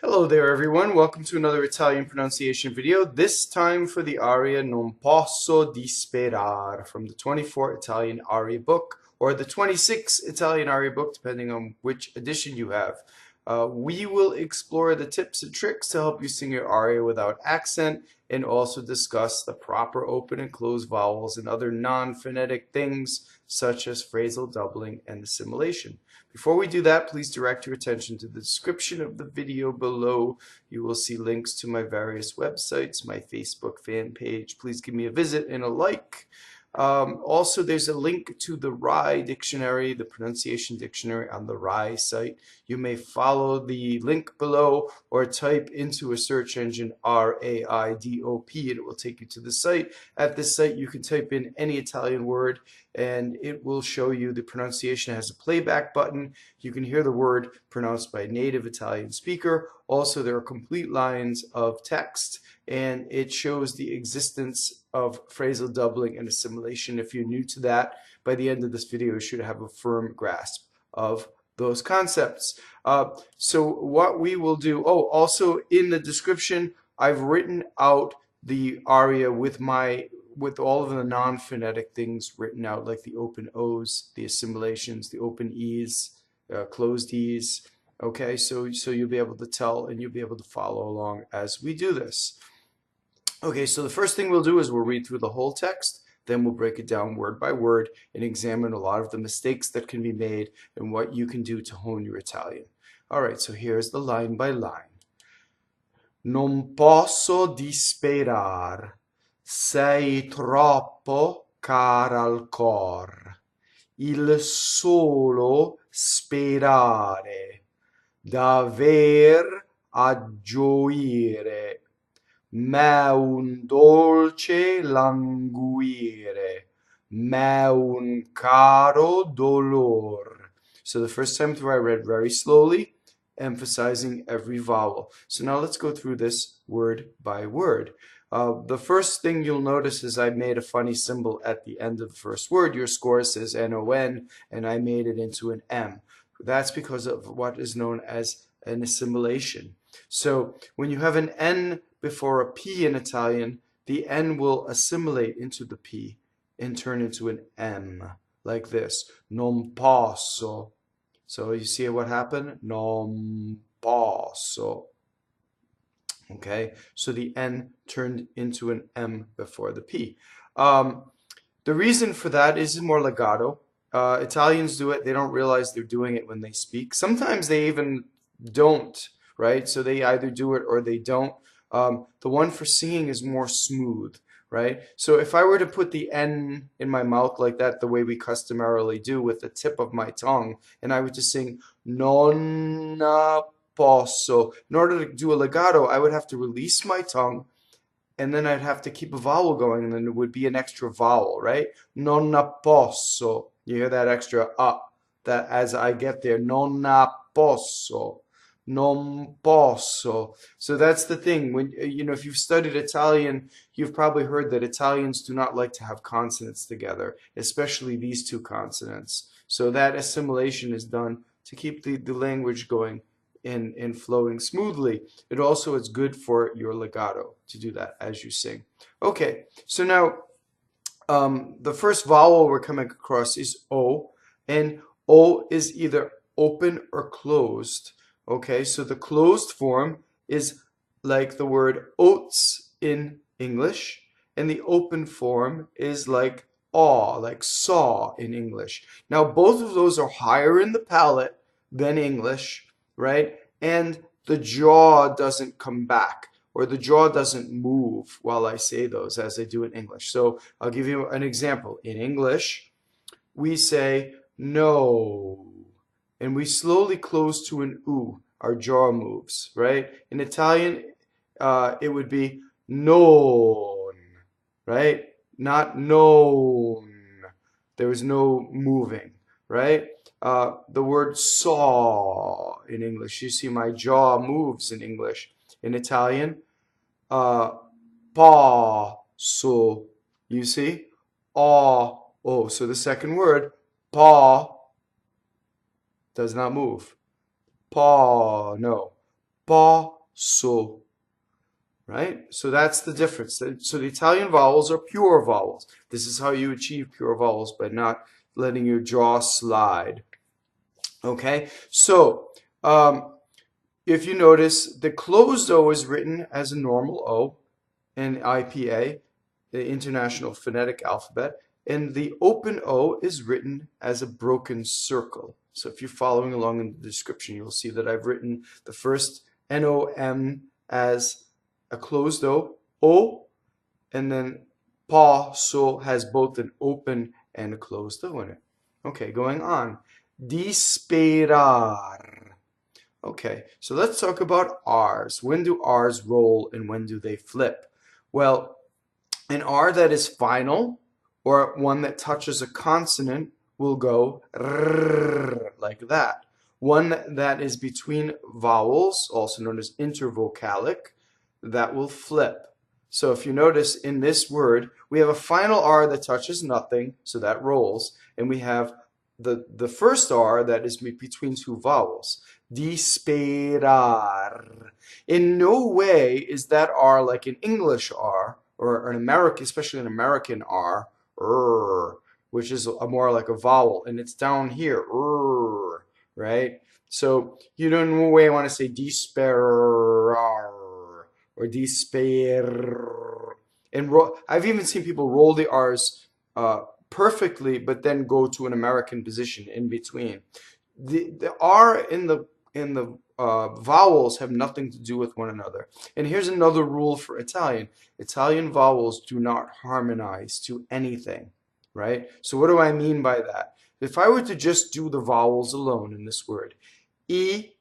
Hello there everyone, welcome to another Italian pronunciation video, this time for the aria Non posso disperar from the 24 Italian aria book, or the 26 Italian aria book, depending on which edition you have. We will explore the tips and tricks to help you sing your aria without accent, and also discuss the proper open and close vowels and other non-phonetic things such as phrasal doubling and assimilation. Before we do that, please direct your attention to the description of the video below. You will see links to my various websites, my Facebook fan page. Please give me a visit and a like. Also, there's a link to the RAI dictionary, the pronunciation dictionary on the RAI site. You may follow the link below or type into a search engine RAIDOP and it will take you to the site. At this site, you can type in any Italian word and it will show you the pronunciation. It has a playback button. You can hear the word pronounced by a native Italian speaker. Also, there are complete lines of text and it shows the existence of phrasal doubling and assimilation. If you're new to that, by the end of this video, you should have a firm grasp of those concepts. So what we will do, also in the description, I've written out the aria with all of the non-phonetic things written out, like the open O's, the assimilations, the open E's, closed E's. Okay, so you'll be able to tell and you'll be able to follow along as we do this. Okay, so the first thing we'll do is we'll read through the whole text, then we'll break it down word by word and examine a lot of the mistakes that can be made and what you can do to hone your Italian. All right, so here's the line by line. Non posso disperar, sei troppo cara al cor. Il solo sperare, d'aver a gioire. M'è un dolce laŋguire, m'è un caro dolor. So the first time through I read very slowly, emphasizing every vowel. So now let's go through this word by word. The first thing you'll notice is I made a funny symbol at the end of the first word. Your score says N-O-N, and I made it into an M. That's because of what is known as an assimilation. So when you have an N before a P in Italian, the N will assimilate into the P and turn into an M, like this. Non posso. So you see what happened? Non posso. Okay, so the N turned into an M before the P. The reason for that is more legato. Italians do it. They don't realize they're doing it when they speak. Sometimes they even don't, right? So they either do it or they don't. The one for singing is more smooth, right? So if I were to put the N in my mouth like that, the way we customarily do with the tip of my tongue, and I were to sing non posso, in order to do a legato, I would have to release my tongue and then I'd have to keep a vowel going, and then it would be an extra vowel, right? Non posso. You hear that extra that as I get there, non posso, non posso. So that's the thing. When if you've studied Italian, you've probably heard that Italians do not like to have consonants together, especially these two consonants. So that assimilation is done to keep the language going and flowing smoothly. It also is good for your legato to do that as you sing. Okay, so now the first vowel we're coming across is O, and O is either open or closed. Okay, so the closed form is like the word oats in English, and the open form is like aw, like saw in English. Now both of those are higher in the palate than English, right? And the jaw doesn't come back, or the jaw doesn't move while I say those as I do in English. So I'll give you an example. In English, we say no, and we slowly close to an oo. Our jaw moves, right? In Italian, it would be non, right? Not known. There is no moving, right? The word saw in English. You see my jaw moves in English. In Italian, posso. You see? Oh, so the second word, pa, does not move. No. posso. Right? So that's the difference. So the Italian vowels are pure vowels. This is how you achieve pure vowels, by not letting your jaw slide. Okay? So, if you notice, the closed O is written as a normal O in IPA, the International Phonetic Alphabet, and the open O is written as a broken circle. So if you're following along in the description, you'll see that I've written the first N-O-M as a closed O, and then posso has both an open and a closed O in it. Okay, going on. Disperar. Okay, so let's talk about R's. When do R's roll and when do they flip? Well, an R that is final, or one that touches a consonant, will go rrr, like that. One that is between vowels, also known as intervocalic, that will flip. So if you notice in this word, we have a final R that touches nothing, so that rolls, and we have the first R that is between two vowels. Disperar. In no way is that R like an English R or an American, especially an American R, which is more like a vowel, and it's down here, right? So you don't in no way want to say disperar or despair. And I've even seen people roll the R's perfectly, but then go to an American position in between. The R in the vowels have nothing to do with one another. And here's another rule for Italian. Italian vowels do not harmonize to anything, right? So what do I mean by that? If I were to just do the vowels alone in this word, I, E,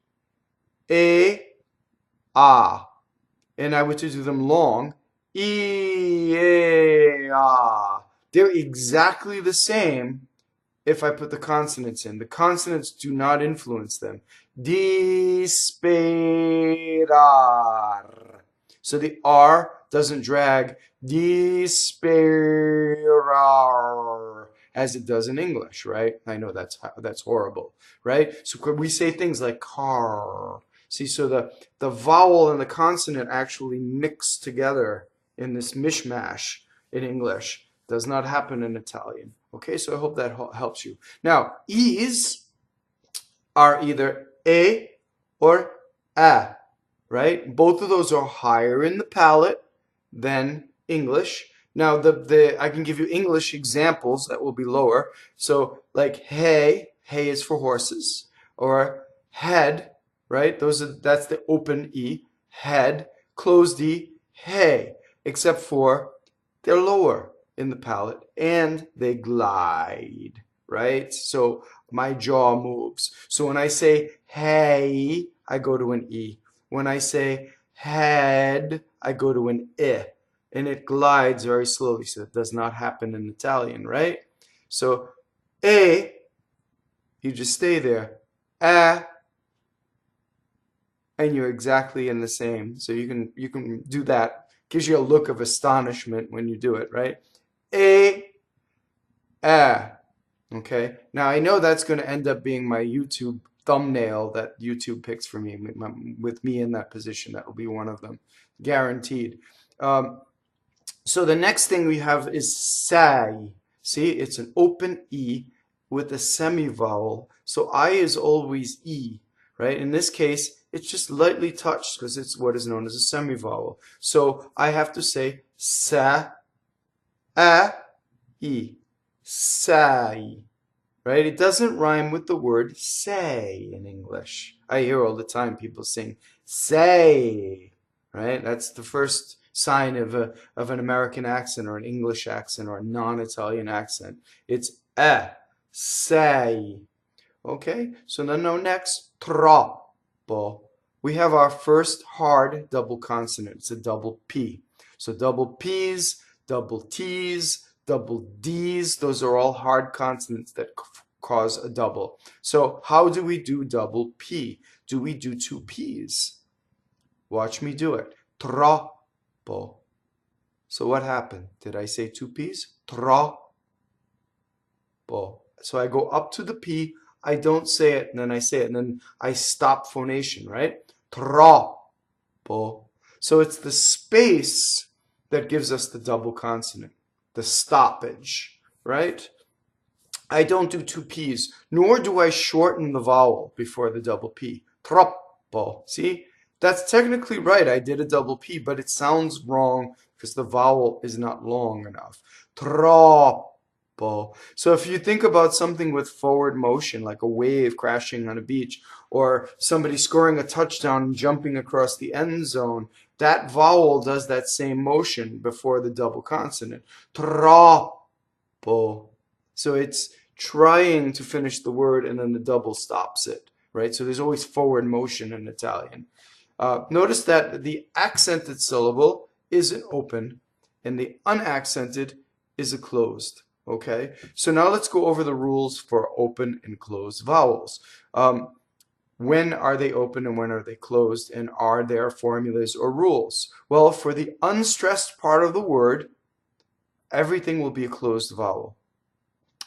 A, and I were to do them long, I, E, A, they're exactly the same if I put the consonants in. The consonants do not influence them. Disperar. So the R doesn't drag disperar as it does in English, right? I know that's horrible, right? So we say things like car. See, so the vowel and the consonant actually mix together in this mishmash in English. Does not happen in Italian. Okay, so I hope that helps you. Now, E's are either A or A, right? Both of those are higher in the palate than English. Now, I can give you English examples that will be lower. So, like hey is for horses, or head, right? That's the open E, head, closed E, hey, except for they're lower in the palate and they glide, right? So my jaw moves. So when I say hey, I go to an E. When I say head, I go to an I. And it glides very slowly, so it does not happen in Italian, right? So you just stay there. And you're exactly in the same. So you can do that. Gives you a look of astonishment when you do it, right? Okay. Now I know that's going to end up being my YouTube thumbnail that YouTube picks for me with me in that position. That will be one of them, guaranteed. So the next thing we have is sai. See, it's an open E with a semivowel. So I is always E, right? In this case, it's just lightly touched because it's what is known as a semivowel. So I have to say sa, a, E, sai, right? It doesn't rhyme with the word say in English. I hear all the time people sing say, right? That's the first sign of an American accent or an English accent or a non-Italian accent. It's say. Okay, so then now next, troppo. We have our first hard double consonant. It's a double P. So double P's, double T's, double D's, those are all hard consonants that cause a double. So how do we do double P? Do we do two P's? Watch me do it. Troppo. So what happened? Did I say two P's? Troppo. So I go up to the P, I don't say it, and then I say it, and then I stop phonation, right? Troppo. troppo. So it's the space that gives us the double consonant, the stoppage, right? I don't do two P's, nor do I shorten the vowel before the double P. Troppo. See? That's technically right. I did a double P, but it sounds wrong because the vowel is not long enough. Troppo. So if you think about something with forward motion, like a wave crashing on a beach, or somebody scoring a touchdown and jumping across the end zone, that vowel does that same motion before the double consonant. Troppo. So it's trying to finish the word and then the double stops it, right? So there's always forward motion in Italian. Notice that the accented syllable is an open and the unaccented is a closed, okay? So now let's go over the rules for open and closed vowels. When are they open and when are they closed? And are there formulas or rules? Well, for the unstressed part of the word, everything will be a closed vowel.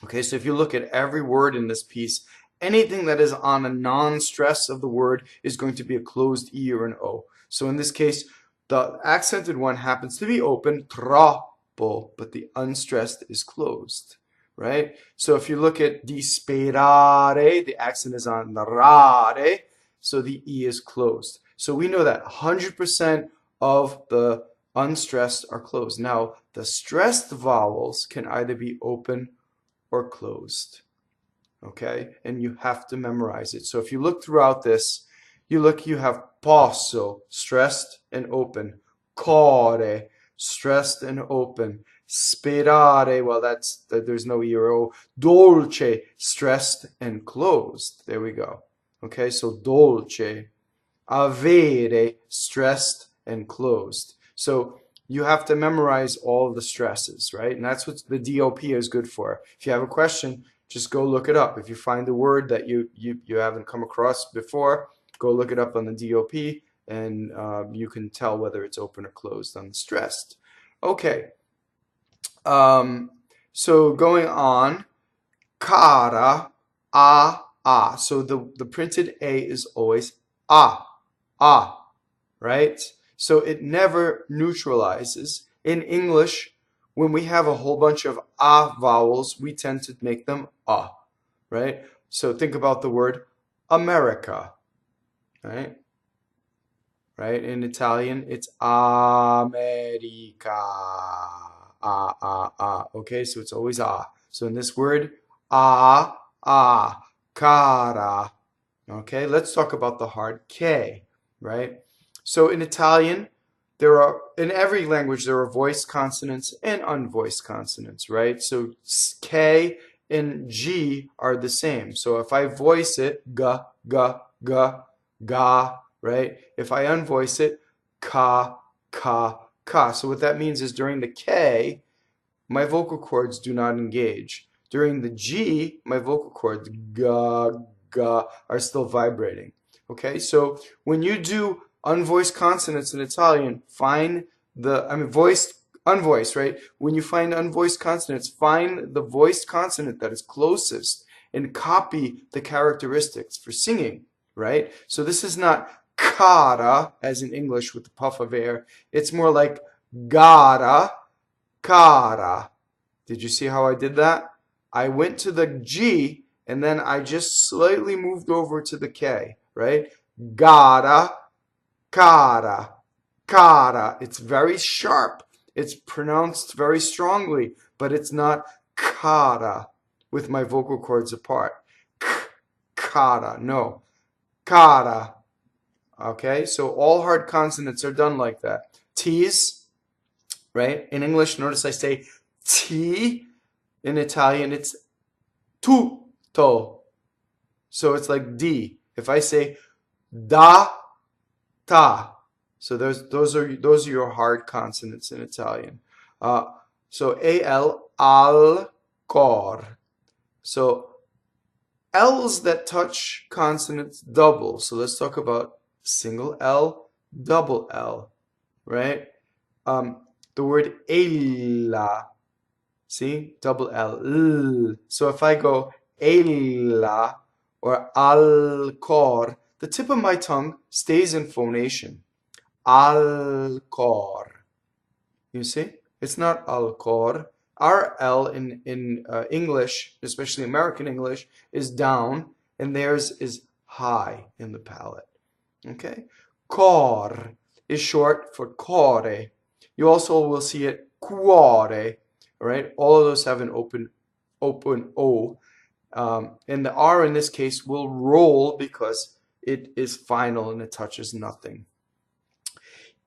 Okay, so if you look at every word in this piece, anything that is on a non-stress of the word is going to be a closed E or an O. So in this case, the accented one happens to be open, troppo, but the unstressed is closed, right? So if you look at disperare, the accent is on the rare, so the E is closed. So we know that 100% of the unstressed are closed. Now, the stressed vowels can either be open or closed, okay? And you have to memorize it. So if you look throughout this, you have posso, stressed and open, core, stressed and open, sperare, well, there's no E or O, dolce, stressed and closed. There we go. Okay, so dolce, avere, stressed and closed. So you have to memorize all of the stresses, right? And that's what the DOP is good for. If you have a question, just go look it up. If you find a word that you haven't come across before, go look it up on the DOP, and you can tell whether it's open or closed on the stressed. Okay. So going on, cara, a. So the printed A is always a, right? So it never neutralizes. In English, when we have a whole bunch of a vowels, we tend to make them a, right? So think about the word America, right? Right? In Italian, it's America. Okay, so it's always a. So in this word, cara. Okay, let's talk about the hard K, right? So in Italian, in every language, there are voiced consonants and unvoiced consonants, right? So K and G are the same. So if I voice it, ga, ga, right? If I unvoice it, ka. So what that means is during the K, my vocal cords do not engage. During the G, my vocal cords, ga, are still vibrating. Okay, so when you do unvoiced consonants in Italian, unvoiced, right? When you find unvoiced consonants, find the voiced consonant that is closest and copy the characteristics for singing, right? So this is not cara, as in English with the puff of air. It's more like gara, cara. Did you see how I did that? I went to the G, and then I just slightly moved over to the K, right? Gara, cara. It's very sharp. It's pronounced very strongly, but it's not cara with my vocal cords apart. Cara, no. Cara. Okay, so all hard consonants are done like that. T's, right? In English, notice I say T. In Italian, it's tutto. So it's like D. If I say da, ta. So those are your hard consonants in Italian. So al, al, cor. So L's that touch consonants double. So let's talk about single L, double L, right? The word ella. See, double L. So if I go ella or al cor, the tip of my tongue stays in phonation. alcor. You see? It's not alcor. Our L in English, especially American English, is down, and theirs is high in the palate. Okay? Cor is short for core. You also will see it cuore. All right? All of those have an open O. And the R in this case will roll because it is final and it touches nothing.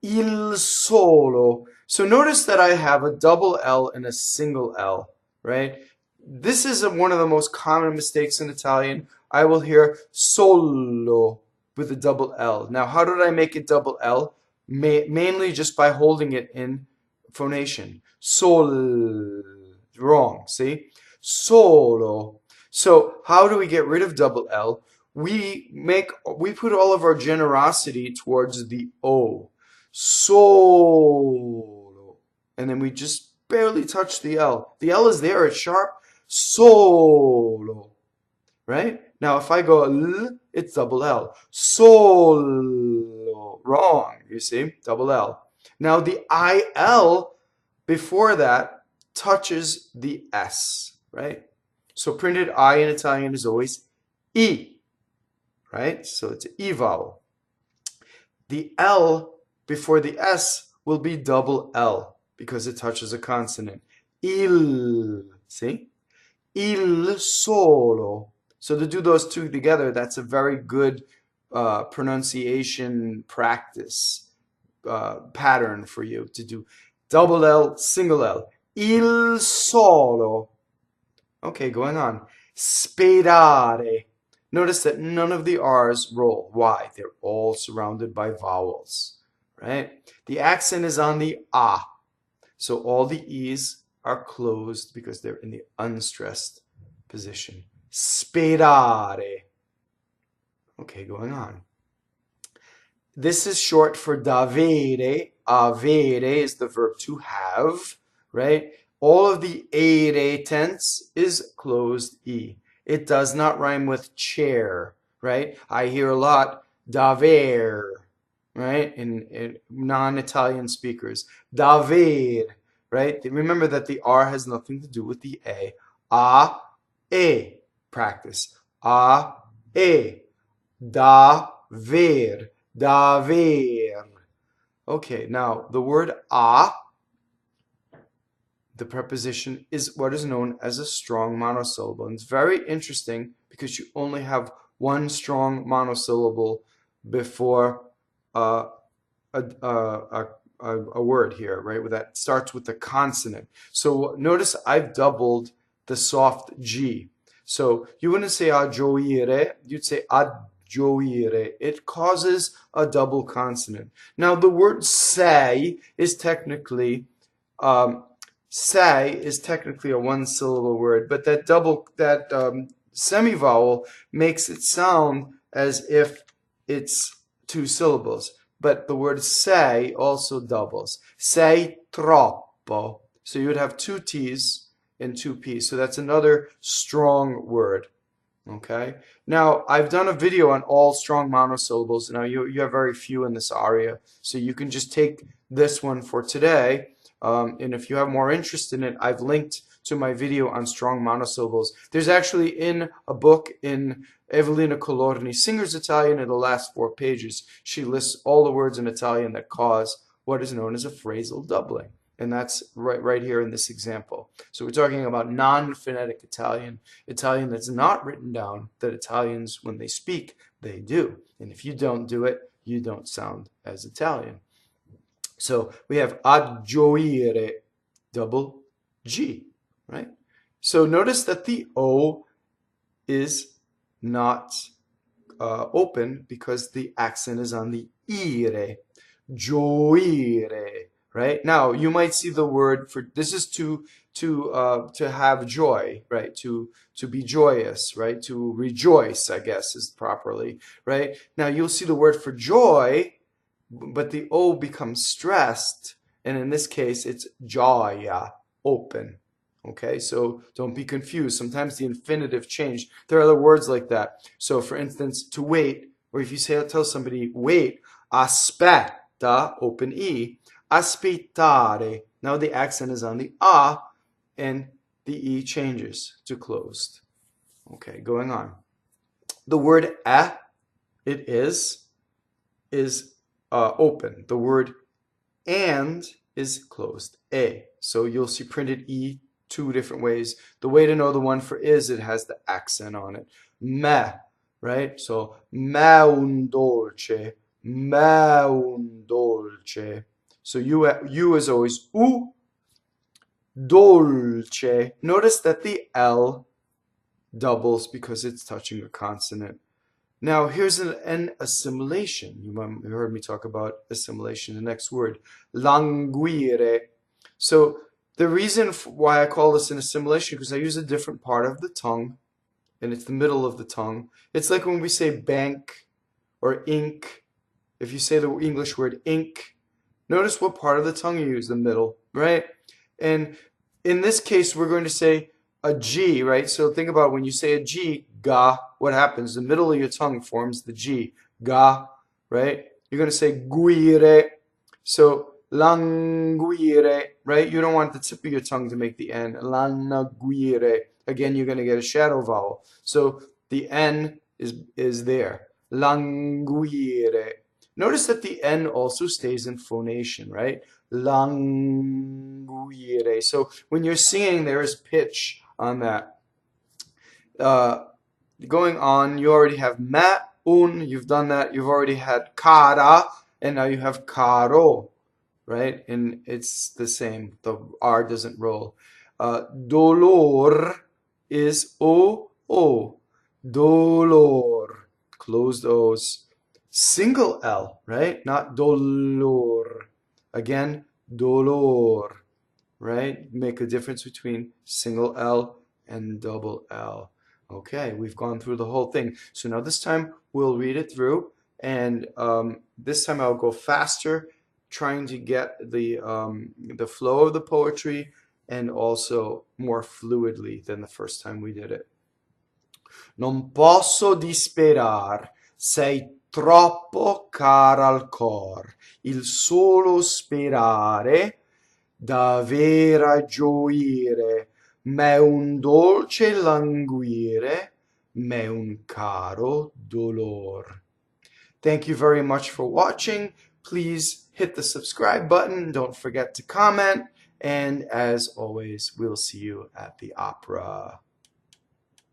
Il solo. So notice that I have a double L and a single L, right? This is one of the most common mistakes in Italian. I will hear solo with a double L. Now, how did I make it double L? Mainly just by holding it in phonation. Sol. Wrong, see? Solo. So how do we get rid of double L? We put all of our generosity towards the O. Solo. And then we just barely touch the L. The L is there, it's sharp. Solo. Right? Now if I go L, it's double L. Solo. Wrong, you see? Double L. Now the IL before that touches the S, right? So printed I in Italian is always E, right? So it's an E vowel. The L before the S will be double L because it touches a consonant. Il, see? Il solo. So to do those two together, that's a very good pronunciation practice pattern for you to do double L, single L. Il solo. Okay, going on. Sperare. Notice that none of the R's roll. Why? They're all surrounded by vowels, right? The accent is on the A. So all the E's are closed because they're in the unstressed position. Sperare. Okay, going on. This is short for davere. Avere is the verb to have, right? All of the ere tense is closed E. It does not rhyme with chair, right? I hear a lot daver, right? In non-Italian speakers. Daver, right? Remember that the R has nothing to do with the A. A, E. Practice. A, E. Daver. Daver. Okay, now the word a, the preposition, is what is known as a strong monosyllable. And it's very interesting because you only have one strong monosyllable before a word here, right? That starts with the consonant. So notice I've doubled the soft G. So you wouldn't say a ggioire, you'd say a ggioire. It causes a double consonant. Now the word say is technically a one-syllable word, but that semivowel makes it sound as if it's two syllables. But the word say also doubles. Sei troppo. So you would have two T's and two P's. So that's another strong word. Okay. Now I've done a video on all strong monosyllables. Now you have very few in this aria, so you can just take this one for today. And if you have more interest in it, I've linked to my video on strong monosyllables. There's actually in a book in Evelina Colorni, Singer's Italian, in the last 4 pages, she lists all the words in Italian that cause what is known as a phrasal doubling. And that's right here in this example. So we're talking about non-phonetic Italian, Italian that's not written down, that Italians, when they speak, they do. And if you don't do it, you don't sound as Italian. So we have ggioire, double G, right? So notice that the O is not open because the accent is on the ire. Gioire, right? Now you might see the word for this is to have joy, right? To be joyous, right? To rejoice, I guess is properly, right? Now you'll see the word for joy, but the O becomes stressed, and in this case it's gioia, open. Okay, so don't be confused. Sometimes the infinitive changed. There are other words like that. So for instance, to wait, or if you tell somebody wait, aspetta, Aspetta, open E. Aspettare. Now the accent is on the A, and the E changes to closed. Okay, going on. The word it is open. The word and is closed. E. So you'll see printed E two different ways. The way to know the one for is, it has the accent on it. Me, right? So me un dolce, me un dolce. So you is always u, dolce. Notice that the L doubles because it's touching a consonant. Now here's an assimilation. You heard me talk about assimilation. The next word, laŋguire. So the reason why I call this an assimilation, because I use a different part of the tongue, and it's the middle of the tongue. It's like when we say bank or ink. If you say the English word ink, notice what part of the tongue you use, the middle, right? And in this case, we're going to say a G, right? So think about when you say a G, ga, what happens? The middle of your tongue forms the G, ga, right? You're going to say ggioire. So laŋguire, right? You don't want the tip of your tongue to make the N. Laŋguire. Again, you're going to get a shadow vowel. So the N is there. Laŋguire. Notice that the N also stays in phonation, right? Laŋguire. So when you're singing, there is pitch on that. Going on, you already have ma, un, you've done that. You've already had cara, and now you have caro, right? And it's the same. The R doesn't roll. Dolor is o. Dolor. Closed O's. Single L, right? Not dolor. Again, dolor, right? Make a difference between single L and double L. Okay, we've gone through the whole thing. So now this time we'll read it through, and this time I'll go faster, trying to get the flow of the poetry and also more fluidly than the first time we did it. Non posso disperar, sei troppo cara al cor, il solo sperare davvero gioire, m'è un dolce laŋguire, m'è un caro dolor. Thank you very much for watching. Please hit the subscribe button. Don't forget to comment. And as always, we'll see you at the opera.